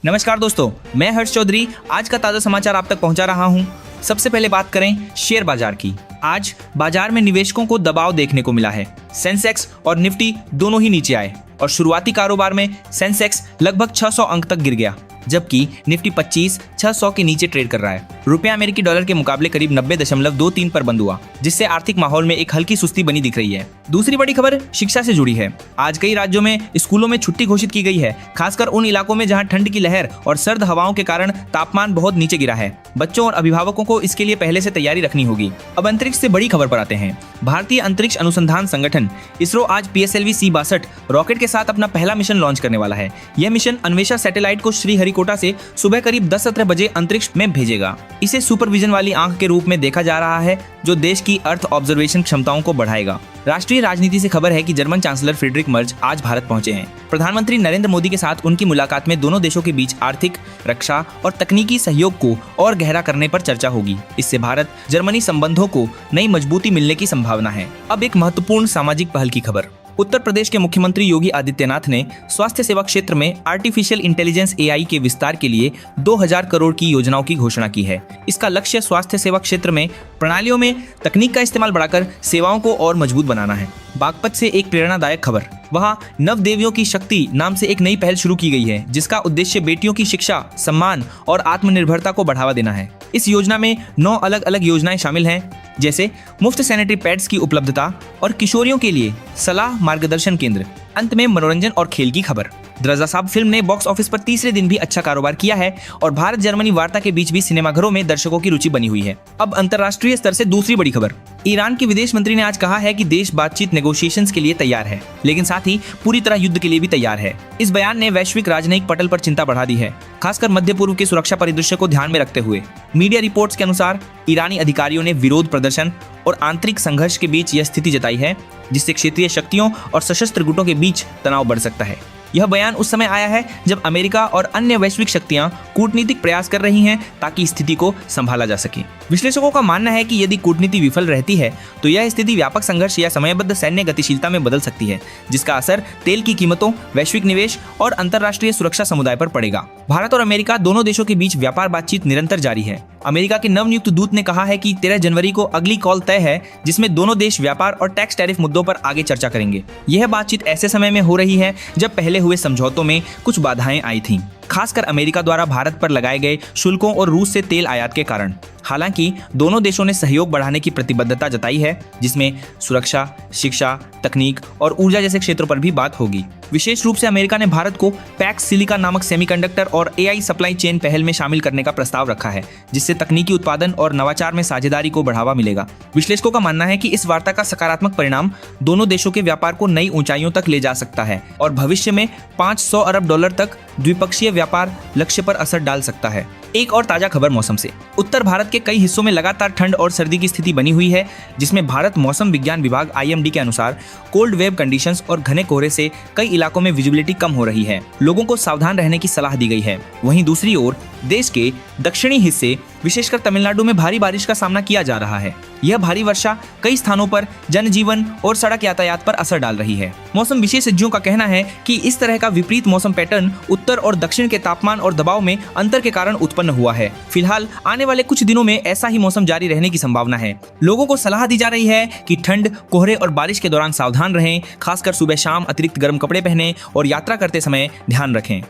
नमस्कार दोस्तों, मैं हर्ष चौधरी आज का ताजा समाचार आप तक पहुंचा रहा हूं। सबसे पहले बात करें शेयर बाजार की। आज बाजार में निवेशकों को दबाव देखने को मिला है। सेंसेक्स और निफ्टी दोनों ही नीचे आए और शुरुआती कारोबार में सेंसेक्स लगभग 600 अंक तक गिर गया, जबकि निफ्टी 25 600 के नीचे ट्रेड कर रहा है। रुपया अमेरिकी डॉलर के मुकाबले करीब 90.23 पर बंद हुआ, जिससे आर्थिक माहौल में एक हल्की सुस्ती बनी दिख रही है। दूसरी बड़ी खबर शिक्षा से जुड़ी है। आज कई राज्यों में स्कूलों में छुट्टी घोषित की गई है, खासकर उन इलाकों में जहां ठंड की लहर और सर्द हवाओं के कारण तापमान बहुत नीचे गिरा है। बच्चों और अभिभावकों को इसके लिए पहले से तैयारी रखनी होगी। अब अंतरिक्ष से बड़ी खबर पर आते हैं। भारतीय अंतरिक्ष अनुसंधान संगठन इसरो आज PSLV C-62 रॉकेट के साथ अपना पहला मिशन लॉन्च करने वाला है। यह मिशन अन्वेषा सैटेलाइट को श्रीहरिकोटा से सुबह करीब 10-17 बजे अंतरिक्ष में भेजेगा। इसे सुपरविजन वाली आंख के रूप में देखा जा रहा है, जो देश की अर्थ ऑब्जर्वेशन क्षमताओं को बढ़ाएगा। राष्ट्रीय राजनीति से खबर है कि जर्मन चांसलर फ्रेडरिक मर्ज आज भारत पहुंचे हैं। प्रधानमंत्री नरेंद्र मोदी के साथ उनकी मुलाकात में दोनों देशों के बीच आर्थिक, रक्षा और तकनीकी सहयोग को और गहरा करने पर चर्चा होगी। इससे भारत जर्मनी संबंधों को नई मजबूती मिलने की संभावना है। अब एक महत्वपूर्ण सामाजिक पहल की खबर। उत्तर प्रदेश के मुख्यमंत्री योगी आदित्यनाथ ने स्वास्थ्य सेवा क्षेत्र में आर्टिफिशियल इंटेलिजेंस AI के विस्तार के लिए 2000 करोड़ की योजनाओं की घोषणा की है। इसका लक्ष्य स्वास्थ्य सेवा क्षेत्र में प्रणालियों में तकनीक का इस्तेमाल बढ़ाकर सेवाओं को और मजबूत बनाना है। बागपत से एक प्रेरणादायक खबर। वहां नव देवियों की शक्ति नाम से एक नई पहल शुरू की गई है, जिसका उद्देश्य बेटियों की शिक्षा, सम्मान और आत्मनिर्भरता को बढ़ावा देना है। इस योजना में 9 अलग अलग योजनाएं शामिल हैं, जैसे मुफ्त सैनिटरी पैड्स की उपलब्धता और किशोरियों के लिए सलाह मार्गदर्शन केंद्र। अंत में मनोरंजन और खेल की खबर। द्रजा साहब फिल्म ने बॉक्स ऑफिस पर तीसरे दिन भी अच्छा कारोबार किया है और भारत जर्मनी वार्ता के बीच भी सिनेमाघरों में दर्शकों की रुचि बनी हुई है। अब अंतर्राष्ट्रीय स्तर से दूसरी बड़ी खबर। ईरान के विदेश मंत्री ने आज कहा है कि देश बातचीत नेगोशिएशंस के लिए तैयार है, लेकिन साथ ही पूरी तरह युद्ध के लिए भी तैयार है। इस बयान ने वैश्विक राजनयिक पटल पर चिंता बढ़ा दी है, खासकर मध्य पूर्व के सुरक्षा परिदृश्य को ध्यान में रखते हुए। मीडिया रिपोर्ट्स के अनुसार ईरानी अधिकारियों ने विरोध प्रदर्शन और आंतरिक संघर्ष के बीच यह स्थिति जताई है, जिससे क्षेत्रीय शक्तियों और सशस्त्र गुटों के बीच तनाव बढ़ सकता है। यह बयान उस समय आया है जब अमेरिका और अन्य वैश्विक शक्तियां कूटनीतिक प्रयास कर रही हैं ताकि स्थिति को संभाला जा सके। विश्लेषकों का मानना है कि यदि कूटनीति विफल रहती है तो यह स्थिति व्यापक संघर्ष या समयबद्ध सैन्य गतिशीलता में बदल सकती है, जिसका असर तेल की कीमतों, वैश्विक निवेश और अंतर्राष्ट्रीय सुरक्षा समुदाय पर पड़ेगा। भारत और अमेरिका दोनों देशों के बीच व्यापार बातचीत निरंतर जारी है। अमेरिका के नवनियुक्त दूत ने कहा है कि 13 जनवरी को अगली कॉल तय है, जिसमें दोनों देश व्यापार और टैक्स टैरिफ मुद्दों पर आगे चर्चा करेंगे। यह बातचीत ऐसे समय में हो रही है जब पहले हुए समझौतों में कुछ बाधाएं आई थीं, खासकर अमेरिका द्वारा भारत पर लगाए गए शुल्कों और रूस से तेल आयात के कारण। हालांकि दोनों देशों ने सहयोग बढ़ाने की प्रतिबद्धता जताई है, जिसमें सुरक्षा, शिक्षा, तकनीक और ऊर्जा जैसे क्षेत्रों पर भी बात होगी। विशेष रूप से अमेरिका ने भारत को पैक्स सिलिका नामक सेमीकंडक्टर और AI सप्लाई चेन पहल में शामिल करने का प्रस्ताव रखा है, जिससे तकनीकी उत्पादन और नवाचार में साझेदारी को बढ़ावा मिलेगा। विश्लेषकों का मानना है कि इस वार्ता का सकारात्मक परिणाम दोनों देशों के व्यापार को नई ऊंचाइयों तक ले जा सकता है और भविष्य में $500 अरब तक द्विपक्षीय व्यापार लक्ष्य पर असर डाल सकता है। एक और ताजा खबर मौसम से। उत्तर भारत के कई हिस्सों में लगातार ठंड और सर्दी की स्थिति बनी हुई है, जिसमें भारत मौसम विज्ञान विभाग IMD के अनुसार कोल्ड वेव कंडीशंस और घने कोहरे से कई इलाकों में विजिबिलिटी कम हो रही है। लोगों को सावधान रहने की सलाह दी गई है। वहीं दूसरी ओर देश के दक्षिणी हिस्से, विशेषकर तमिलनाडु में भारी बारिश का सामना किया जा रहा है। यह भारी वर्षा कई स्थानों पर जनजीवन और सड़क यातायात पर असर डाल रही है। मौसम विशेषज्ञों का कहना है कि इस तरह का विपरीत मौसम पैटर्न उत्तर और दक्षिण के तापमान और दबाव में अंतर के कारण उत्पन्न हुआ है। फिलहाल आने वाले कुछ दिनों में ऐसा ही मौसम जारी रहने की संभावना है। लोगों को सलाह दी जा रही है कि ठंड, कोहरे और बारिश के दौरान सावधान रहें, खासकर सुबह शाम अतिरिक्त गर्म कपड़े पहनें और यात्रा करते समय ध्यान रखें।